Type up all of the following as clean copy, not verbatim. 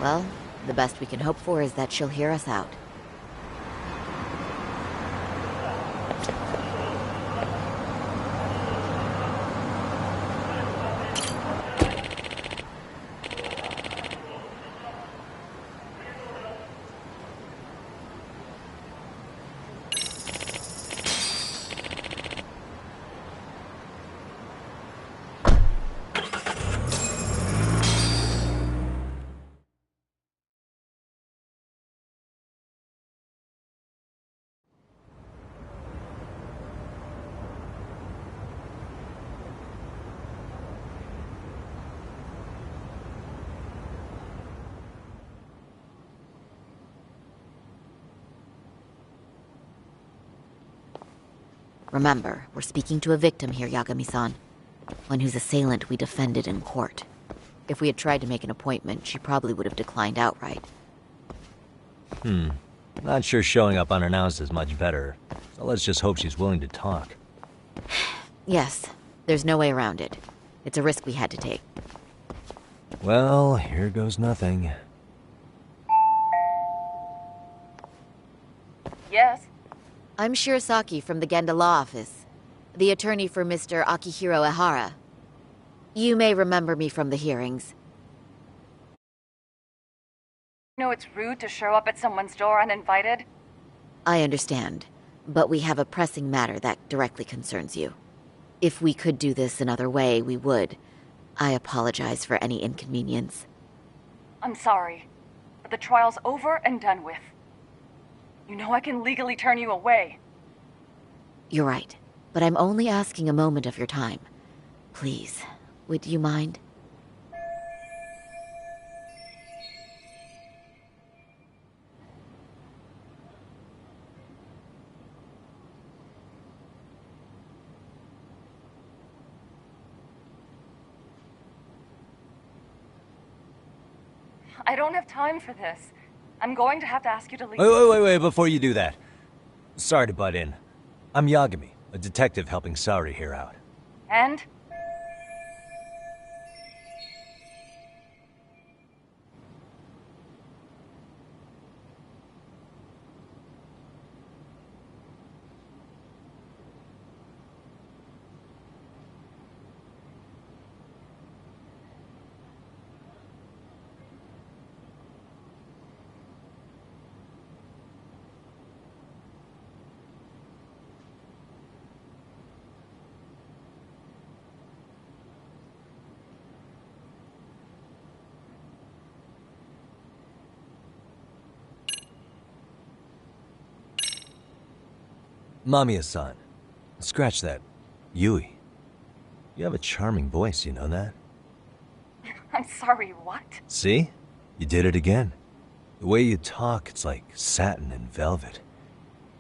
Well, the best we can hope for is that she'll hear us out. Remember, we're speaking to a victim here, Yagami-san. One whose assailant we defended in court. If we had tried to make an appointment, she probably would have declined outright. Not sure showing up unannounced is much better, so let's just hope she's willing to talk. Yes, there's no way around it. It's a risk we had to take. Well, here goes nothing. Yes? I'm Shirasaki from the Genda Law Office, the attorney for Mr. Akihiro Ehara. You may remember me from the hearings. You know it's rude to show up at someone's door uninvited? I understand, but we have a pressing matter that directly concerns you. If we could do this another way, we would. I apologize for any inconvenience. I'm sorry, but the trial's over and done with. You know I can legally turn you away. You're right, but I'm only asking a moment of your time. Please, would you mind? I don't have time for this. I'm going to have to ask you to leave. Wait, before you do that. Sorry to butt in. I'm Yagami, a detective helping Saori here out. And? Mamiya-san. Scratch that. Yui. You have a charming voice, you know that? I'm sorry, what? See? You did it again. The way you talk, it's like satin and velvet.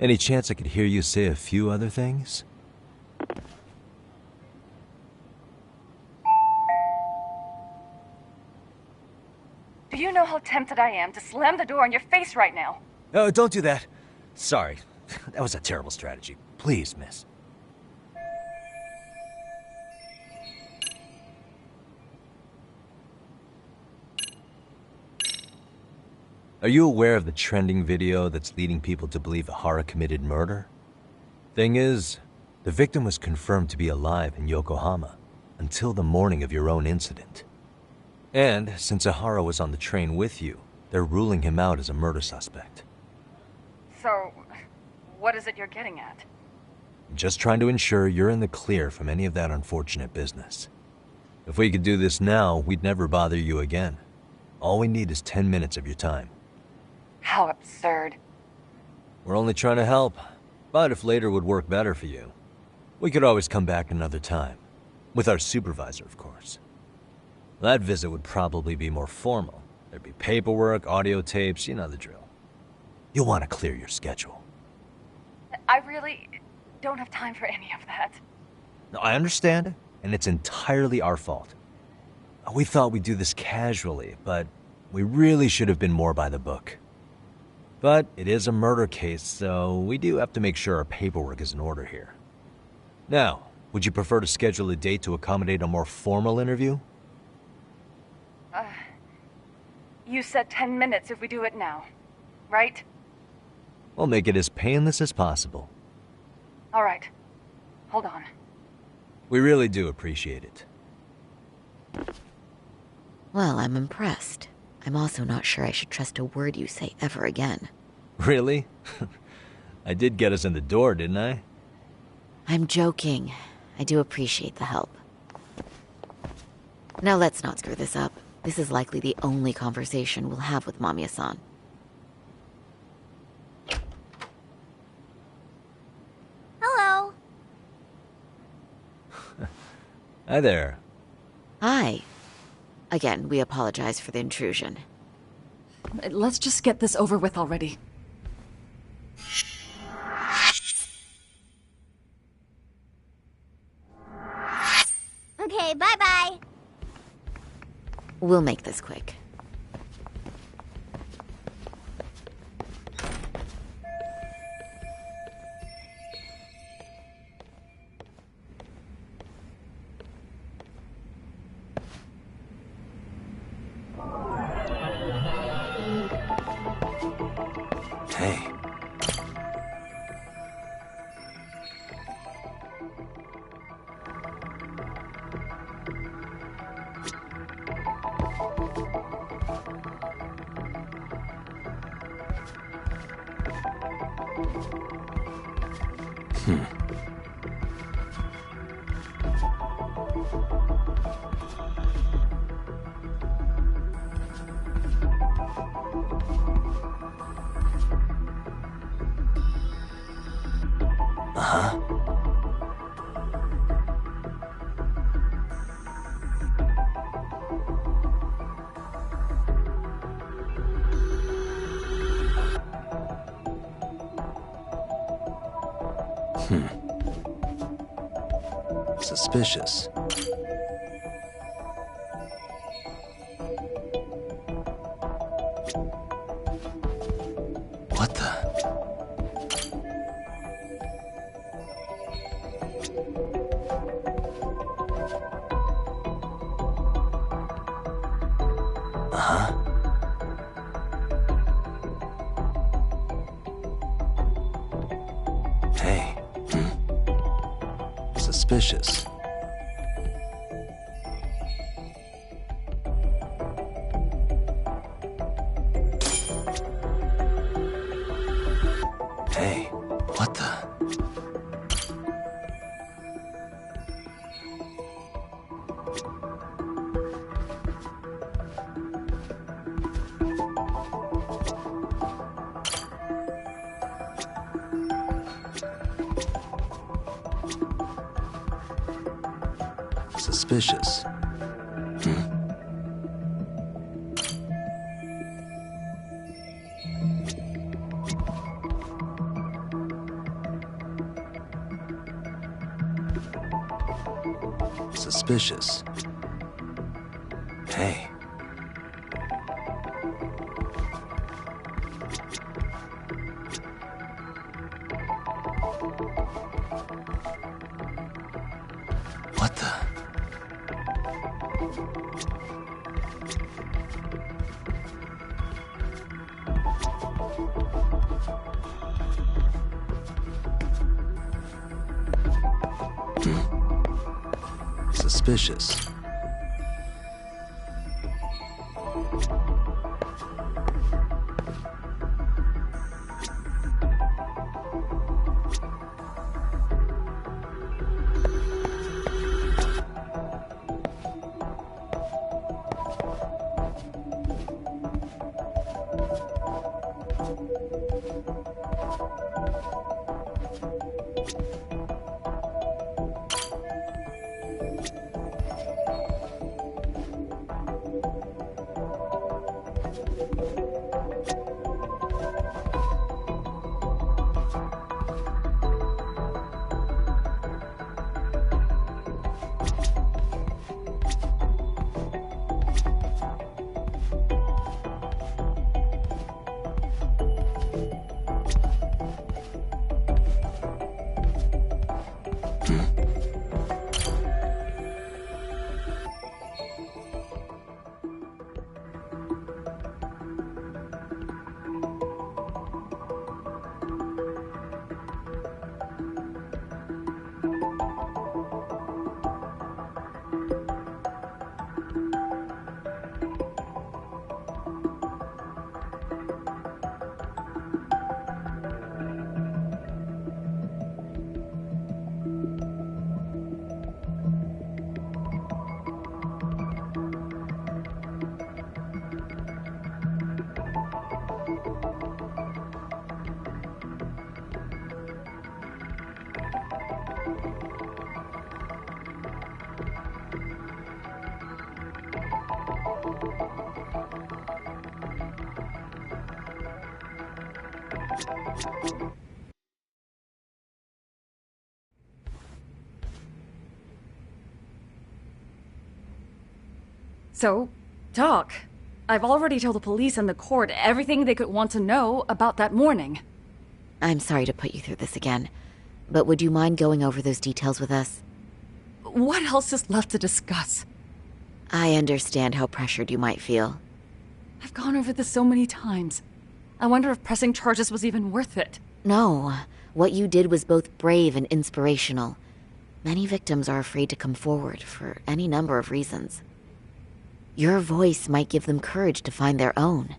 Any chance I could hear you say a few other things? Do you know how tempted I am to slam the door in your face right now? Oh, don't do that. Sorry. That was a terrible strategy. Please, miss. Are you aware of the trending video that's leading people to believe Ehara committed murder? Thing is, the victim was confirmed to be alive in Yokohama until the morning of your own incident. And since Ehara was on the train with you, they're ruling him out as a murder suspect. So, what is it you're getting at? I'm just trying to ensure you're in the clear from any of that unfortunate business. If we could do this now, we'd never bother you again. All we need is 10 minutes of your time. How absurd. We're only trying to help, but if later would work better for you, we could always come back another time. With our supervisor, of course. That visit would probably be more formal. There'd be paperwork, audio tapes, you know the drill. You'll want to clear your schedule. I really don't have time for any of that. No, I understand, and it's entirely our fault. We thought we'd do this casually, but we really should have been more by the book. But it is a murder case, so we do have to make sure our paperwork is in order here. Now, would you prefer to schedule a date to accommodate a more formal interview? You said 10 minutes if we do it now, right? We'll make it as painless as possible. All right. Hold on. We really do appreciate it. Well, I'm impressed. I'm also not sure I should trust a word you say ever again. Really? I did get us in the door, didn't I? I'm joking. I do appreciate the help. Now let's not screw this up. This is likely the only conversation we'll have with Mamiya-san. Hello. Hi there. Hi. Again, we apologize for the intrusion. Let's just get this over with already. Okay, bye-bye. We'll make this quick. Hey. Suspicious. What the? Hey. Suspicious. Hey, what the? Suspicious. Suspicious. Hey. What the? Suspicious. So, talk. I've already told the police and the court everything they could want to know about that morning. I'm sorry to put you through this again, but would you mind going over those details with us? What else is left to discuss? I understand how pressured you might feel. I've gone over this so many times. I wonder if pressing charges was even worth it. No, what you did was both brave and inspirational. Many victims are afraid to come forward for any number of reasons. Your voice might give them courage to find their own.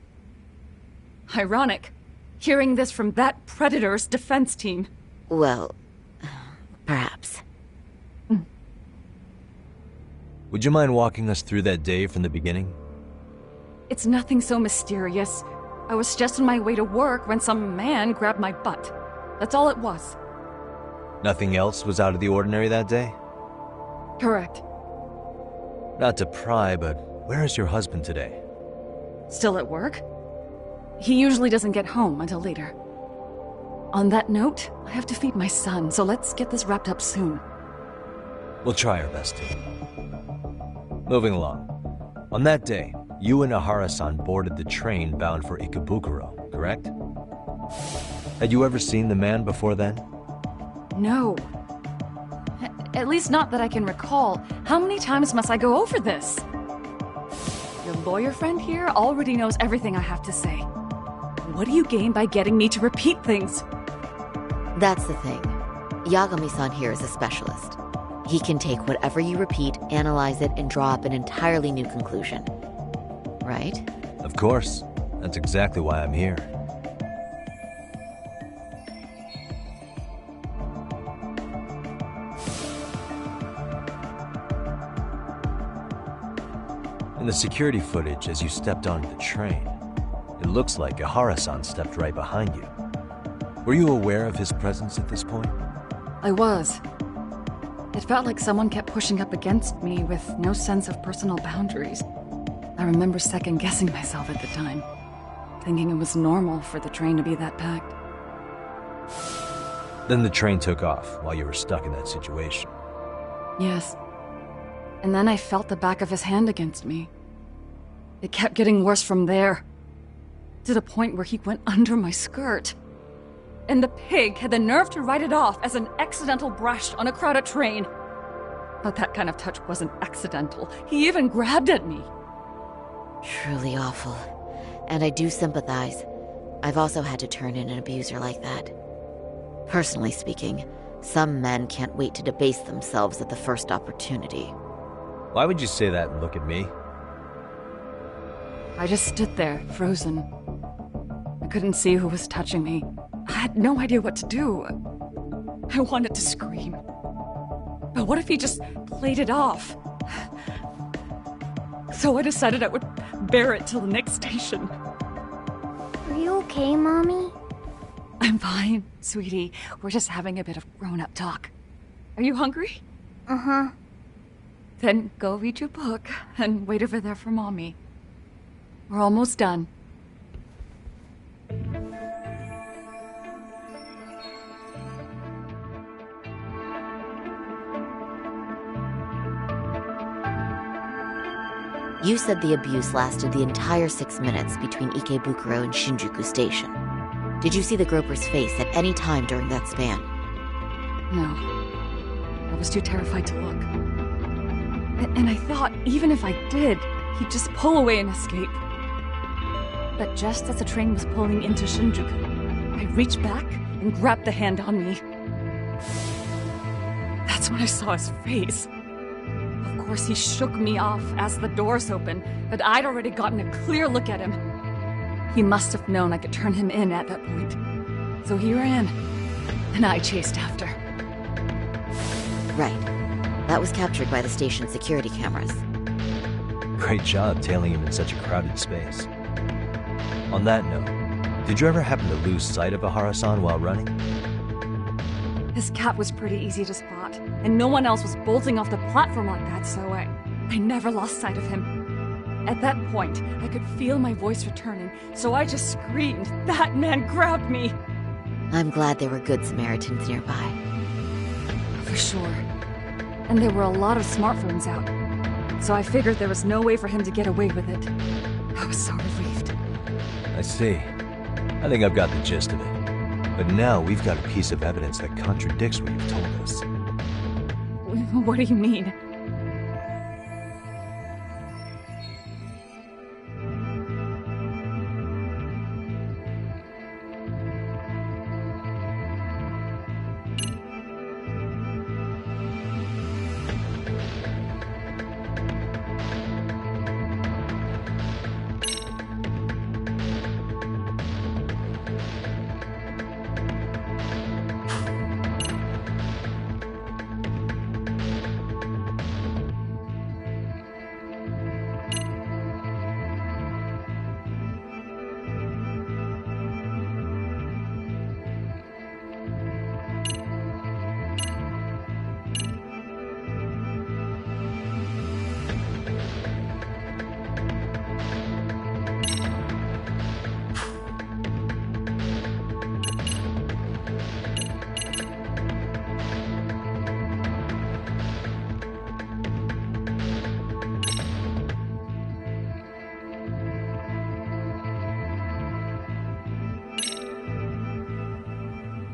Ironic, hearing this from that predator's defense team. Well, perhaps. Would you mind walking us through that day from the beginning? It's nothing so mysterious. I was just on my way to work when some man grabbed my butt. That's all it was. Nothing else was out of the ordinary that day? Correct. Not to pry, but where is your husband today? Still at work? He usually doesn't get home until later. On that note, I have to feed my son, so let's get this wrapped up soon. We'll try our best to. Moving along. On that day, you and Ahara-san boarded the train bound for Ikebukuro, correct? Had you ever seen the man before then? No. At least not that I can recall. How many times must I go over this? Your lawyer friend here already knows everything I have to say. What do you gain by getting me to repeat things? That's the thing. Yagami-san here is a specialist. He can take whatever you repeat, analyze it, and draw up an entirely new conclusion. Right? Of course. That's exactly why I'm here. In the security footage as you stepped onto the train, it looks like Ahara-san stepped right behind you. Were you aware of his presence at this point? I was. It felt like someone kept pushing up against me with no sense of personal boundaries. I remember second-guessing myself at the time, thinking it was normal for the train to be that packed. Then the train took off while you were stuck in that situation. Yes. And then I felt the back of his hand against me. It kept getting worse from there, to the point where he went under my skirt. And the pig had the nerve to write it off as an accidental brush on a crowded train. But that kind of touch wasn't accidental. He even grabbed at me. Truly awful. And I do sympathize. I've also had to turn in an abuser like that. Personally speaking, some men can't wait to debase themselves at the first opportunity. Why would you say that and look at me? I just stood there, frozen. I couldn't see who was touching me. I had no idea what to do. I wanted to scream. But what if he just played it off? So I decided I would bear it till the next station. Are you okay, Mommy? I'm fine, sweetie. We're just having a bit of grown-up talk. Are you hungry? Uh-huh. Then go read your book and wait over there for Mommy. We're almost done. You said the abuse lasted the entire 6 minutes between Ikebukuro and Shinjuku Station. Did you see the groper's face at any time during that span? No. I was too terrified to look. And I thought, even if I did, he'd just pull away and escape. But just as the train was pulling into Shinjuku, I reached back and grabbed the hand on me. That's when I saw his face. Of course, he shook me off as the doors opened, but I'd already gotten a clear look at him. He must have known I could turn him in at that point. So he ran, and I chased after. Right. That was captured by the station's security cameras. Great job tailing him in such a crowded space. On that note, did you ever happen to lose sight of Ahara-san while running? His cap was pretty easy to spot, and no one else was bolting off the platform like that, so I never lost sight of him. At that point, I could feel my voice returning, so I just screamed, "That man grabbed me!" I'm glad there were good Samaritans nearby. For sure. And there were a lot of smartphones out. so I figured there was no way for him to get away with it. I was so relieved. I see. I think I've got the gist of it. But now we've got a piece of evidence that contradicts what you've told us. What do you mean?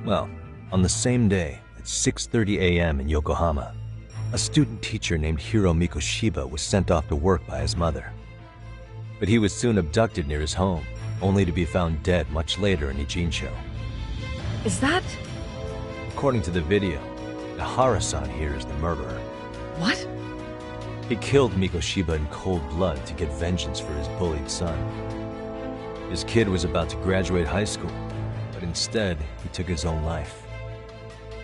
Well, on the same day, at 6:30 a.m. in Yokohama, a student teacher named Hiro Mikoshiba was sent off to work by his mother. But he was soon abducted near his home, only to be found dead much later in Ijincho. Is that... According to the video, Ihara-san here is the murderer. what? He killed Mikoshiba in cold blood to get vengeance for his bullied son. His kid was about to graduate high school, but instead, he took his own life.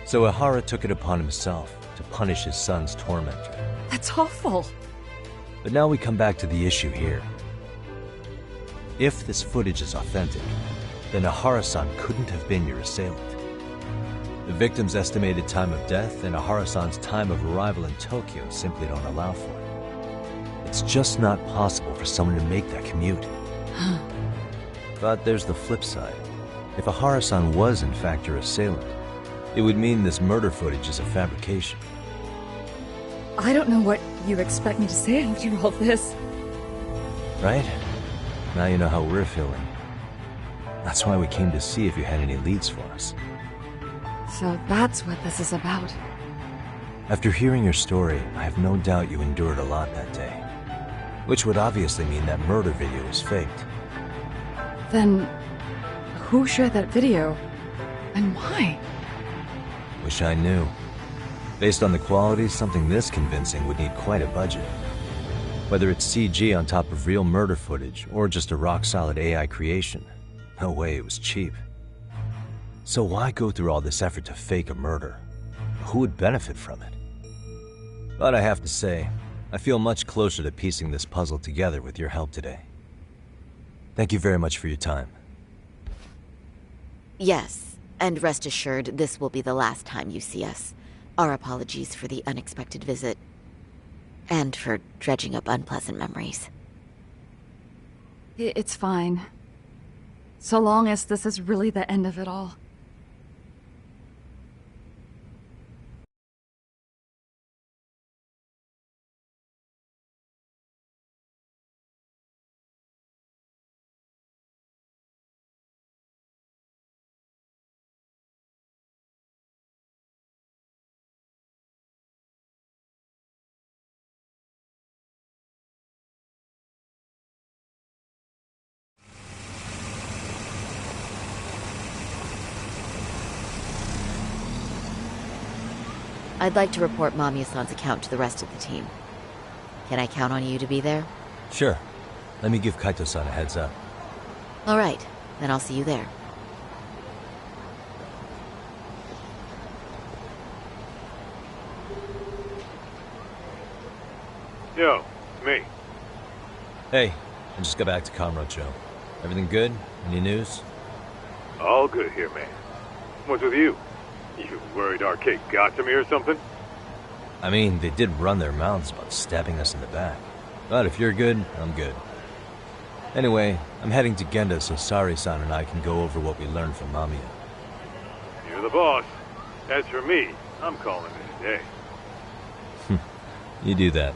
So Ihara took it upon himself to punish his son's tormentor. That's awful. But now we come back to the issue here. If this footage is authentic, then Ihara-san couldn't have been your assailant. The victim's estimated time of death and Ihara-san's time of arrival in Tokyo simply don't allow for it. It's just not possible for someone to make that commute. But there's the flip side. If Ihara-san was in fact your assailant, it would mean this murder footage is a fabrication. I don't know what you expect me to say after all this. Right? Now you know how we're feeling. That's why we came to see if you had any leads for us. So that's what this is about. After hearing your story, I have no doubt you endured a lot that day. Which would obviously mean that murder video was faked. Then, who shared that video? And why? Wish I knew. Based on the quality, something this convincing would need quite a budget. Whether it's CG on top of real murder footage, or just a rock-solid AI creation, no way it was cheap. So why go through all this effort to fake a murder? Who would benefit from it? But I have to say, I feel much closer to piecing this puzzle together with your help today. Thank you very much for your time. Yes, and rest assured, this will be the last time you see us. Our apologies for the unexpected visit. And for dredging up unpleasant memories. It's fine. So long as this is really the end of it all. I'd like to report Mamiya-san's account to the rest of the team. Can I count on you to be there? Sure. Let me give Kaito-san a heads up. All right, then I'll see you there. Yo, me. Hey, I just got back to Kamurocho. Everything good? Any news? All good here, man. What's with you? You worried Arcade got to me or something? I mean, they did run their mouths about stabbing us in the back. But if you're good, I'm good. Anyway, I'm heading to Genda so Sari-san and I can go over what we learned from Mamiya. You're the boss. As for me, I'm calling it a day. You do that.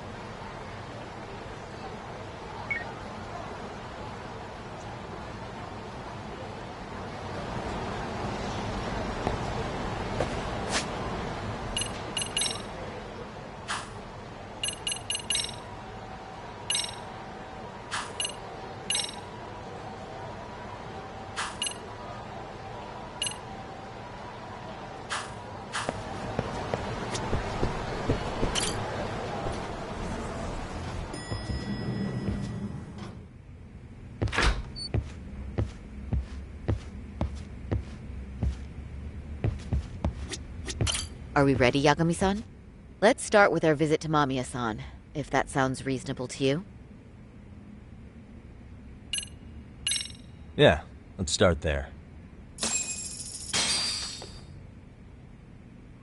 Are we ready, Yagami-san? Let's start with our visit to Mamiya-san, if that sounds reasonable to you. Yeah, let's start there.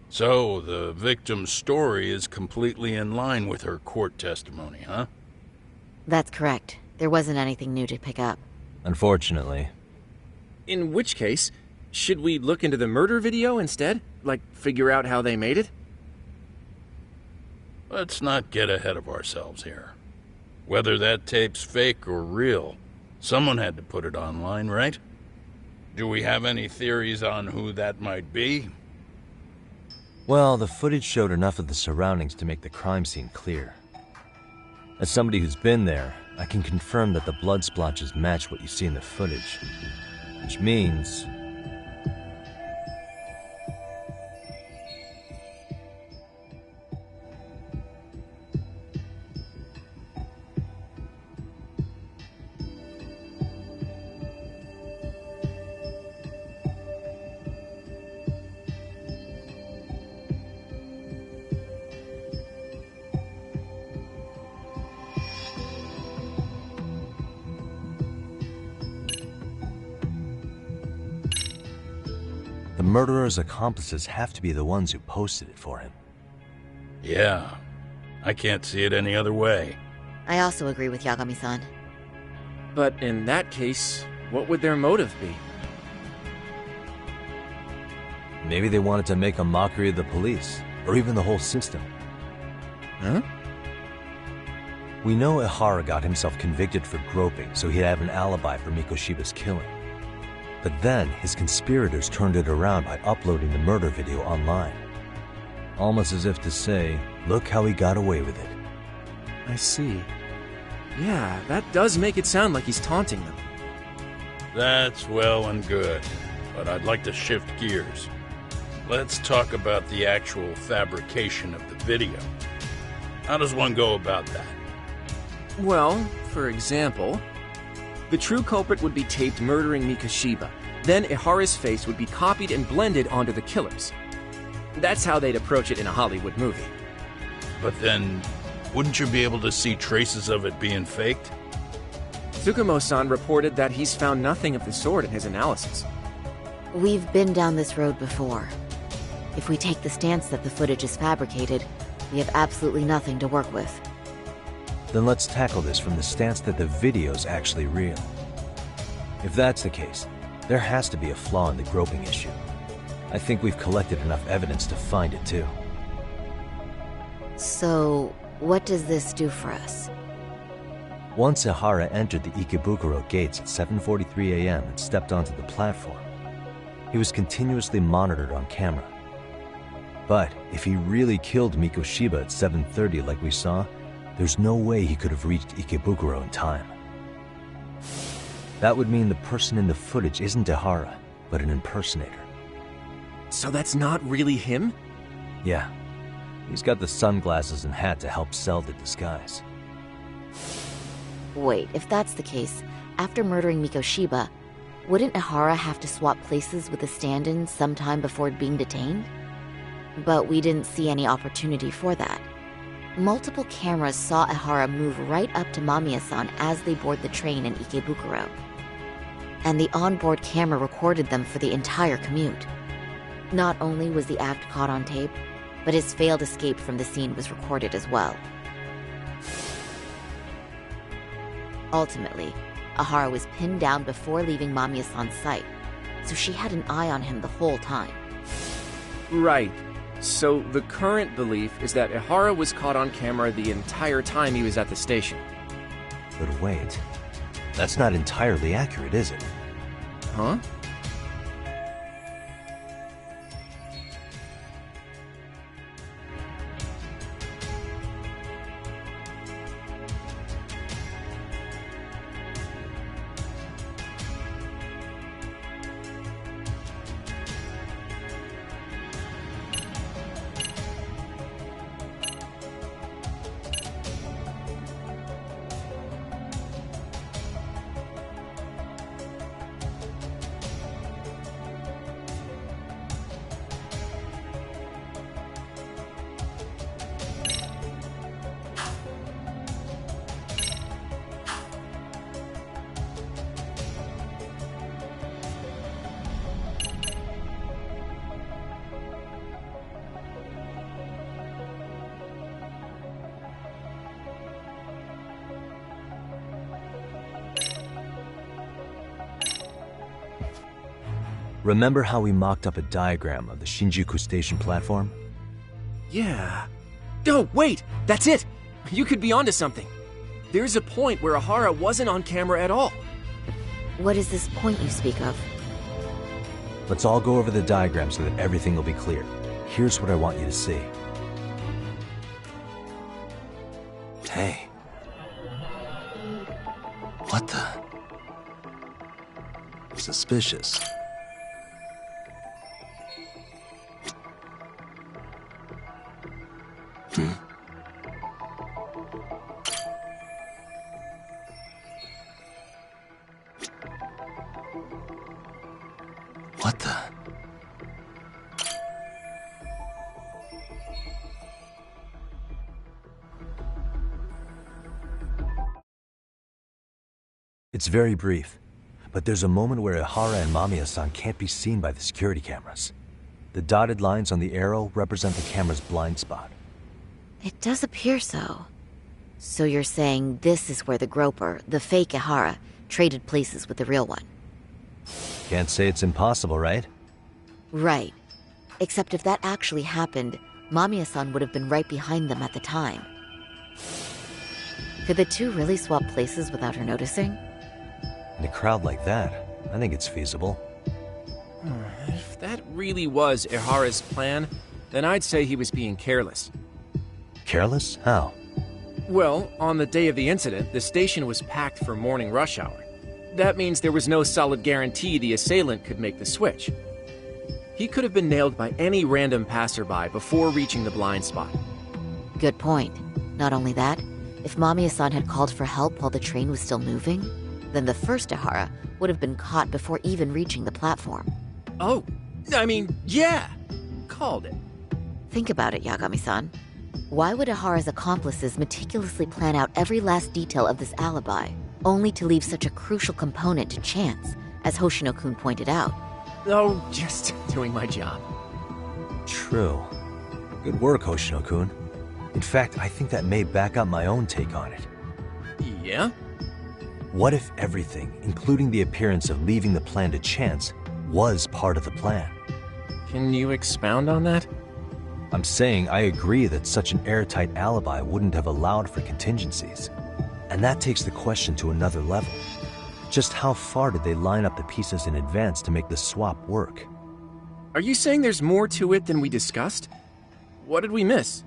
So, the victim's story is completely in line with her court testimony, huh? That's correct. There wasn't anything new to pick up. Unfortunately. In which case, should we look into the murder video instead? Like, figure out how they made it? Let's not get ahead of ourselves here. Whether that tape's fake or real, someone had to put it online, right? Do we have any theories on who that might be? Well, the footage showed enough of the surroundings to make the crime scene clear. As somebody who's been there, I can confirm that the blood splotches match what you see in the footage. Which means... the murderer's accomplices have to be the ones who posted it for him. Yeah, I can't see it any other way. I also agree with Yagami-san. But in that case, what would their motive be? Maybe they wanted to make a mockery of the police, or even the whole system. Huh? We know Ihara got himself convicted for groping, so he'd have an alibi for Mikoshiba's killing. But then, his conspirators turned it around by uploading the murder video online. Almost as if to say, look how he got away with it. I see. Yeah, that does make it sound like he's taunting them. That's well and good, but I'd like to shift gears. Let's talk about the actual fabrication of the video. How does one go about that? Well, for example, the true culprit would be taped murdering Mikoshiba. Then Ihara's face would be copied and blended onto the killers. That's how they'd approach it in a Hollywood movie. But then, wouldn't you be able to see traces of it being faked? Tsukumo-san reported that he's found nothing of the sort in his analysis. We've been down this road before. If we take the stance that the footage is fabricated, we have absolutely nothing to work with. Then let's tackle this from the stance that the video's actually real. If that's the case, there has to be a flaw in the groping issue. I think we've collected enough evidence to find it too. So, what does this do for us? Once Ihara entered the Ikebukuro gates at 7:43 a.m. and stepped onto the platform, he was continuously monitored on camera. But if he really killed Mikoshiba at 7:30 like we saw, there's no way he could have reached Ikebukuro in time. That would mean the person in the footage isn't Ihara, but an impersonator. So that's not really him? Yeah, he's got the sunglasses and hat to help sell the disguise. Wait, if that's the case, after murdering Mikoshiba, wouldn't Ihara have to swap places with the stand-in sometime before being detained? But we didn't see any opportunity for that. Multiple cameras saw Ihara move right up to Mamiya-san as they board the train in Ikebukuro. And the onboard camera recorded them for the entire commute. Not only was the act caught on tape, but his failed escape from the scene was recorded as well. Ultimately, Ihara was pinned down before leaving Mamiya-san's sight, so she had an eye on him the whole time. Right. So the current belief is that Ihara was caught on camera the entire time he was at the station. But wait, that's not entirely accurate, is it? Huh? Remember how we mocked up a diagram of the Shinjuku Station platform? Yeah. Oh, wait! That's it! You could be onto something. There's a point where Ahara wasn't on camera at all. What is this point you speak of? Let's all go over the diagram so that everything will be clear. Here's what I want you to see. Hey. What the? Suspicious. What the? It's very brief, but there's a moment where Ihara and Mamiya-san can't be seen by the security cameras. The dotted lines on the arrow represent the camera's blind spot. It does appear so. So you're saying this is where the groper, the fake Ihara, traded places with the real one? Can't say it's impossible, right? Right. Except if that actually happened, Mamiya-san would have been right behind them at the time. Could the two really swap places without her noticing? In a crowd like that, I think it's feasible. If that really was Ihara's plan, then I'd say he was being careless. Careless? How? Well, on the day of the incident, the station was packed for morning rush hour. That means there was no solid guarantee the assailant could make the switch. He could have been nailed by any random passerby before reaching the blind spot. Good point. Not only that, if Mamiya-san had called for help while the train was still moving, then the first Ihara would have been caught before even reaching the platform. Oh, I mean, yeah! Called it. Think about it, Yagami-san. Why would Ihara's accomplices meticulously plan out every last detail of this alibi, only to leave such a crucial component to chance, as Hoshino-kun pointed out? Oh, just doing my job. True. Good work, Hoshino-kun. In fact, I think that may back up my own take on it. Yeah? What if everything, including the appearance of leaving the plan to chance, was part of the plan? Can you expound on that? I'm saying I agree that such an airtight alibi wouldn't have allowed for contingencies. And that takes the question to another level. Just how far did they line up the pieces in advance to make the swap work? Are you saying there's more to it than we discussed? What did we miss?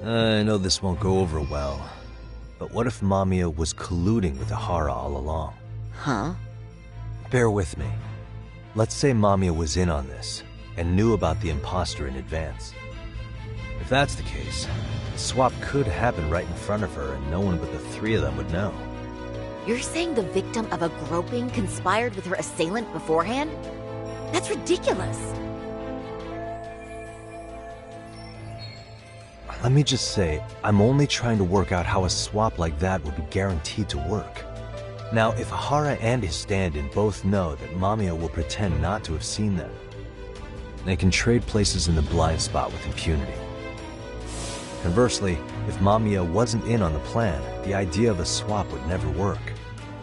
I know this won't go over well, but what if Mamiya was colluding with Ihara all along? Huh? Bear with me. Let's say Mamiya was in on this, and knew about the imposter in advance. If that's the case, the swap could happen right in front of her and no one but the three of them would know. You're saying the victim of a groping conspired with her assailant beforehand? That's ridiculous! Let me just say, I'm only trying to work out how a swap like that would be guaranteed to work. Now, if Ihara and his stand-in both know that Mamiya will pretend not to have seen them, they can trade places in the blind spot with impunity. Conversely, if Mamiya wasn't in on the plan, the idea of a swap would never work.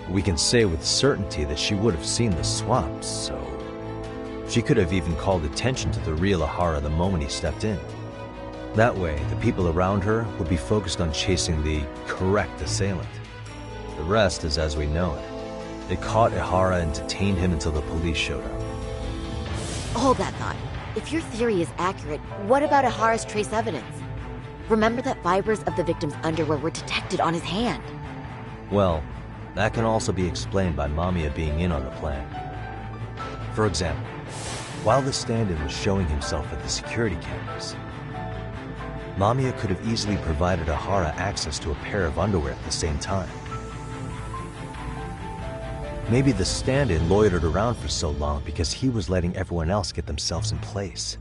We can say with certainty that she would have seen the swap, so she could have even called attention to the real Ihara the moment he stepped in. That way, the people around her would be focused on chasing the correct assailant. The rest is as we know it. They caught Ihara and detained him until the police showed up. Hold that thought. If your theory is accurate, what about Ihara's trace evidence? Remember that fibers of the victim's underwear were detected on his hand. Well, that can also be explained by Mamiya being in on the plan. For example, while the stand-in was showing himself at the security cameras, Mamiya could have easily provided Ahara access to a pair of underwear at the same time. Maybe the stand-in loitered around for so long because he was letting everyone else get themselves in place.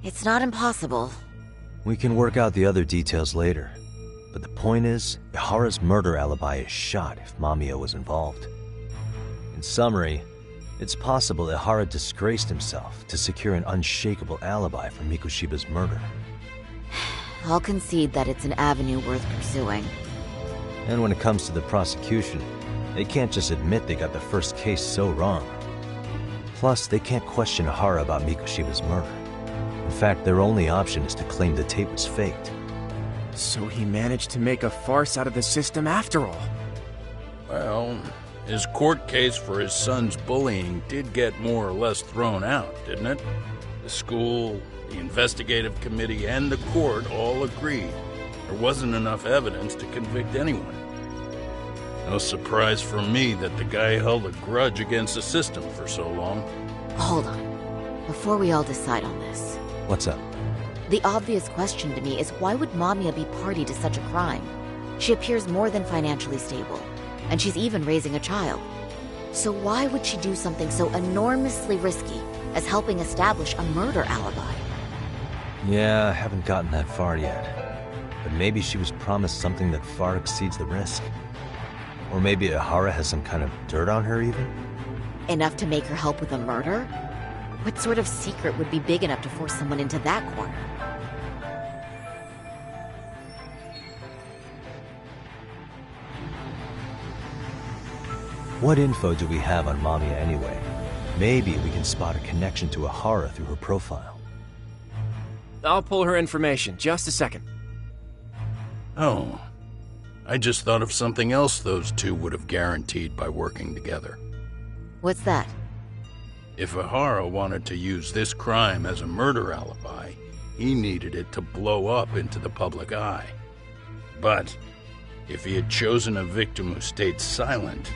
It's not impossible. We can work out the other details later. But the point is, Ihara's murder alibi is shot if Mamiya was involved. In summary, it's possible Ihara disgraced himself to secure an unshakable alibi for Mikoshiba's murder. I'll concede that it's an avenue worth pursuing. And when it comes to the prosecution, they can't just admit they got the first case so wrong. Plus, they can't question Ihara about Mikoshiba's murder. In fact, their only option is to claim the tape was faked. So he managed to make a farce out of the system after all. Well, his court case for his son's bullying did get more or less thrown out, didn't it? The school, the investigative committee, and the court all agreed there wasn't enough evidence to convict anyone. No surprise for me that the guy held a grudge against the system for so long. Hold on. Before we all decide on this. What's up? The obvious question to me is why would Mamiya be party to such a crime? She appears more than financially stable, and she's even raising a child. So why would she do something so enormously risky as helping establish a murder alibi? Yeah, I haven't gotten that far yet. But maybe she was promised something that far exceeds the risk. Or maybe Ihara has some kind of dirt on her even? Enough to make her help with a murder? What sort of secret would be big enough to force someone into that corner? What info do we have on Mamiya anyway? Maybe we can spot a connection to Ihara through her profile. I'll pull her information. Just a second. Oh, I just thought of something else those two would have guaranteed by working together. What's that? If Ihara wanted to use this crime as a murder alibi, he needed it to blow up into the public eye. But if he had chosen a victim who stayed silent,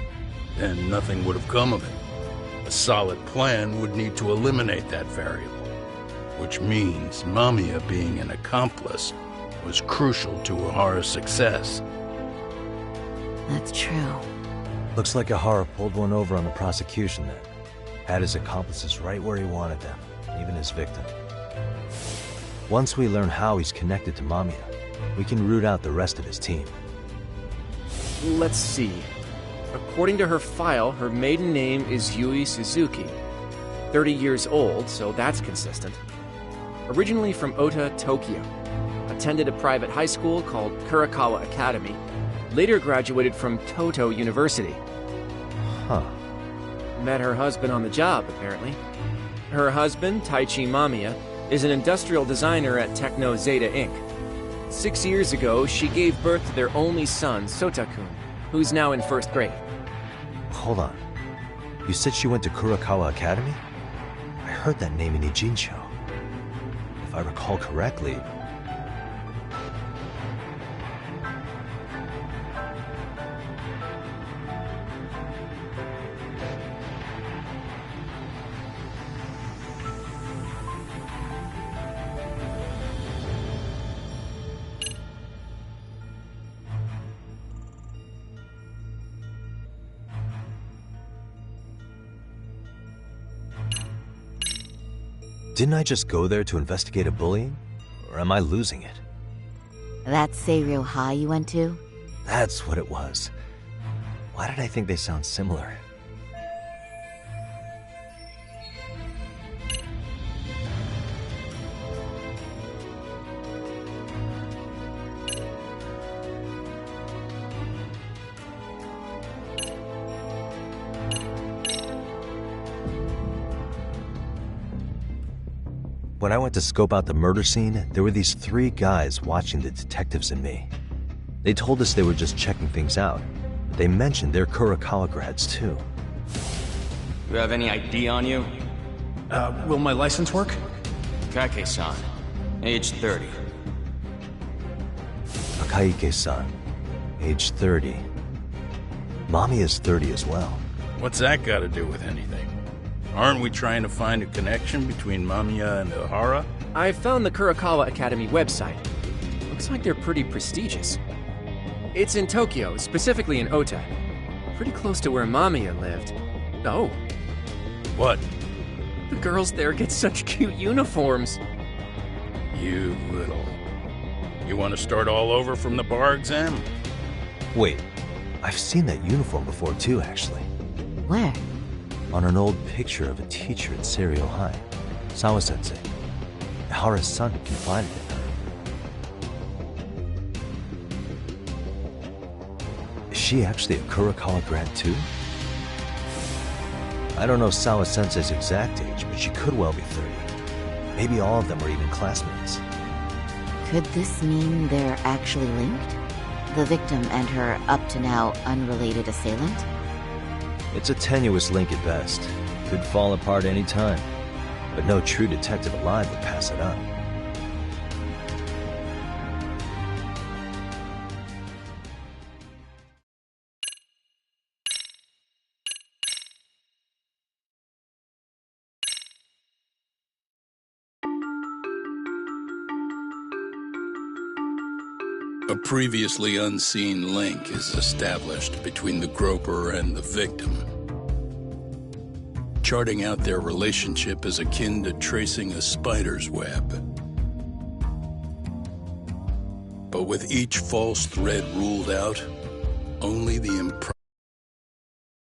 then nothing would have come of it. A solid plan would need to eliminate that variable, which means Mamiya being an accomplice was crucial to Ihara's success. That's true. Looks like Ihara pulled one over on the prosecution then. Had his accomplices right where he wanted them, even his victim. Once we learn how he's connected to Mamiya, we can root out the rest of his team. Let's see. According to her file, her maiden name is Yui Suzuki. 30 years old, so that's consistent. Originally from Ota, Tokyo. Attended a private high school called Kurakawa Academy. Later graduated from Toto University. Huh. Met her husband on the job, apparently. Her husband, Taichi Mamiya, is an industrial designer at Techno Zeta Inc. 6 years ago, she gave birth to their only son, Sotakun, who's now in first grade. Hold on. You said she went to Kurakawa Academy? I heard that name in Ijincho. If I recall correctly... Didn't I just go there to investigate a bullying? Or am I losing it? That Seiryo High you went to? That's what it was. Why did I think they sound similar? When I went to scope out the murder scene, there were these 3 guys watching the detectives and me. They told us they were just checking things out, but they mentioned they're Kurakawa grads too. You have any ID on you? Will my license work? Kake-san, age 30. Akaike-san, age 30. Mommy is 30 as well. What's that got to do with anything? Aren't we trying to find a connection between Mamiya and Ohara? I found the Kurakawa Academy website. Looks like they're pretty prestigious. It's in Tokyo, specifically in Ota. Pretty close to where Mamiya lived. Oh. What? The girls there get such cute uniforms. You little... You want to start all over from the bar exam? Wait, I've seen that uniform before too, actually. Where? On an old picture of a teacher at Seiryo High, Sawa-sensei. Ohara's son confided in her. Is she actually a Kurakawa grad too? I don't know Sawa-sensei's exact age, but she could well be 30. Maybe all of them are even classmates. Could this mean they're actually linked? The victim and her up-to-now unrelated assailant? It's a tenuous link at best. Could fall apart any time. But no true detective alive would pass it up. A previously unseen link is established between the groper and the victim. Charting out their relationship is akin to tracing a spider's web. But with each false thread ruled out, only the